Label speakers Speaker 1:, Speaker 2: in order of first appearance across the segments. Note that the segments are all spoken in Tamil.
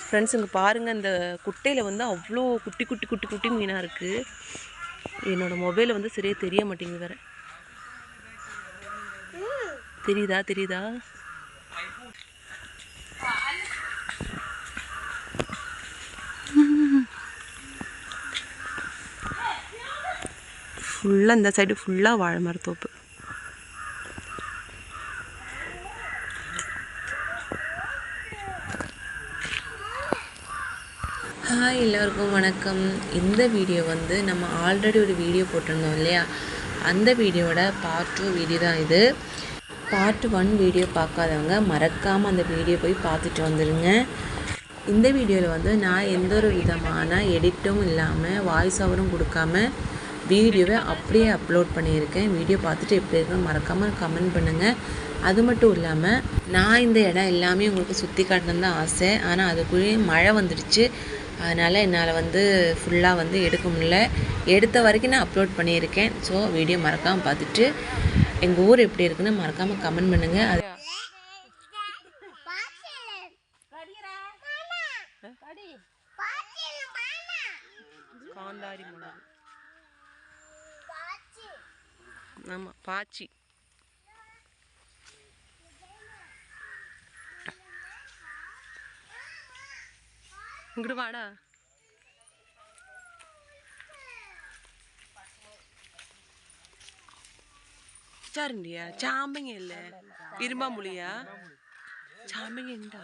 Speaker 1: ஃப்ரெண்ட்ஸ் இங்கே பாருங்கள், இந்த குட்டையில் வந்து அவ்வளோ குட்டி குட்டி குட்டி குட்டி மீனாக இருக்குது. என்னோடய மொபைலில் வந்து சரியாக தெரிய மாட்டேங்குது வேறு. தெரியுதா? ஃபுல்லாக இந்த சைடு ஃபுல்லாக வாழை மரத்தோப்பு. ஹாய், எல்லோருக்கும் வணக்கம். இந்த வீடியோ வந்து நம்ம ஆல்ரெடி ஒரு வீடியோ போட்டிருந்தோம் இல்லையா, அந்த வீடியோட பார்ட் 2 வீடியோ தான் இது. பார்ட் 1 வீடியோ பார்க்காதவங்க மறக்காமல் அந்த வீடியோ போய் பார்த்துட்டு வந்துடுங்க. இந்த வீடியோவில் வந்து நான் எந்த ஒரு விதமான எடிட்டும் இல்லாமல் வாய்ஸ் ஓவரும் கொடுக்காம வீடியோவை அப்படியே அப்லோட் பண்ணியிருக்கேன். வீடியோ பார்த்துட்டு எப்படி இருக்குன்னு மறக்காமல் கமெண்ட் பண்ணுங்கள். அது மட்டும் இல்லாமல் நான் இந்த இடம் எல்லாமே உங்களுக்கு சுற்றி காட்டணுன்னு தான் ஆசை. ஆனால் அதுக்குள்ளேயே மழை வந்துடுச்சு. அதனால் என்னால் வந்து ஃபுல்லாக வந்து எடுக்க முடியல. எடுத்த வரைக்கும் நான் அப்லோட் பண்ணியிருக்கேன். ஸோ வீடியோ மறக்காமல் பார்த்துட்டு எங்கள் ஊர் எப்படி இருக்குன்னு மறக்காமல் கமெண்ட் பண்ணுங்கள். அது காந்தாரி மிளகு, ஆமாம் பாச்சி. இங்கிட்டு வாடா. சாருண்டியா ചാമ്പങ്ങ അല്ലേ? ഇരുമ്പാമ്പുളിയാ? ചാമ്പങ്ങ ഉണ്ടാ?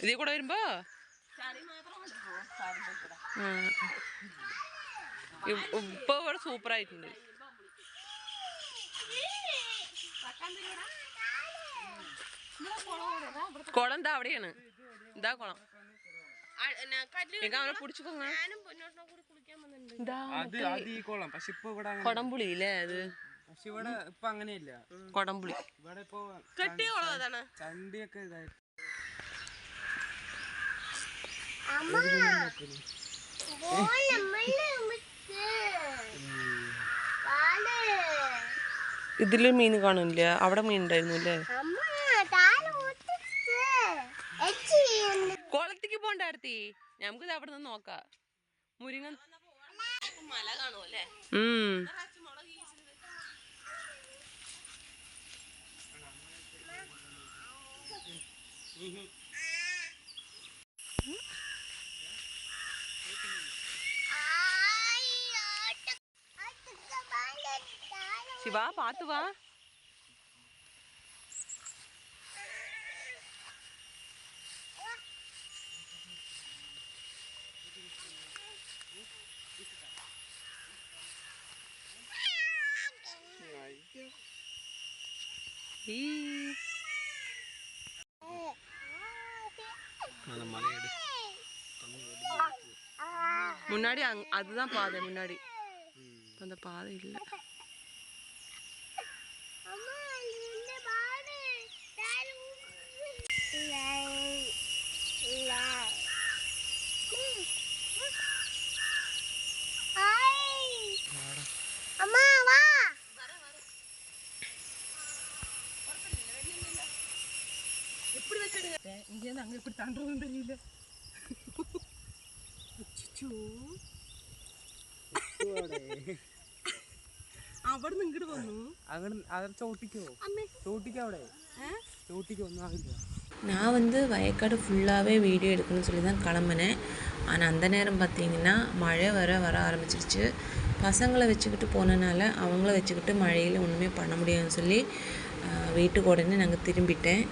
Speaker 1: ഇതേ കൂടെ വരുമ്പോ ഇപ്പൊ ഇവിടെ സൂപ്പറായിട്ടുണ്ട്. കുളം എന്താ അവിടെയാണ്. ഇതാ കുളം. പിടിച്ചോങ്ങ കൊടംപുളി ഇല്ലേ അത്? കൊടംപുളി ചണ്ടിയൊക്കെ ഇതില് മീൻ കാണില്ല. അവിടെ മീൻ ഉണ്ടായിരുന്നു അല്ലേ? കുളത്തേക്ക് പോണ്ട അടുത്തി. നമുക്കിത് അവിടെ നിന്ന് നോക്കാം. മുരിങ്ങ മല കാണുമല്ലേ? ശിവ പാത്തു വാ. முன்னாடி அதுதான் பாதை. முன்னாடி அந்த பாதை இல்லை. இங்கேருந்து அங்கே எப்படி தாண்டதுன்னு தெரியல. അവിടെ ഇങ്ങോട്ട് വന്നു. நான் வந்து வயக்காடு ஃபுல்லாகவே வீடியோ எடுக்கணும்னு சொல்லி தான் கிளம்புனேன். ஆனால் அந்த நேரம் பார்த்தீங்கன்னா மழை வர ஆரம்பிச்சிருச்சு. பசங்களை வச்சுக்கிட்டு போனனால அவங்கள வச்சுக்கிட்டு மழையில் ஒன்றுமே பண்ண முடியாதுன்னு சொல்லி வீட்டுக்கு உடனே நாங்கள் திரும்பிட்டேன்.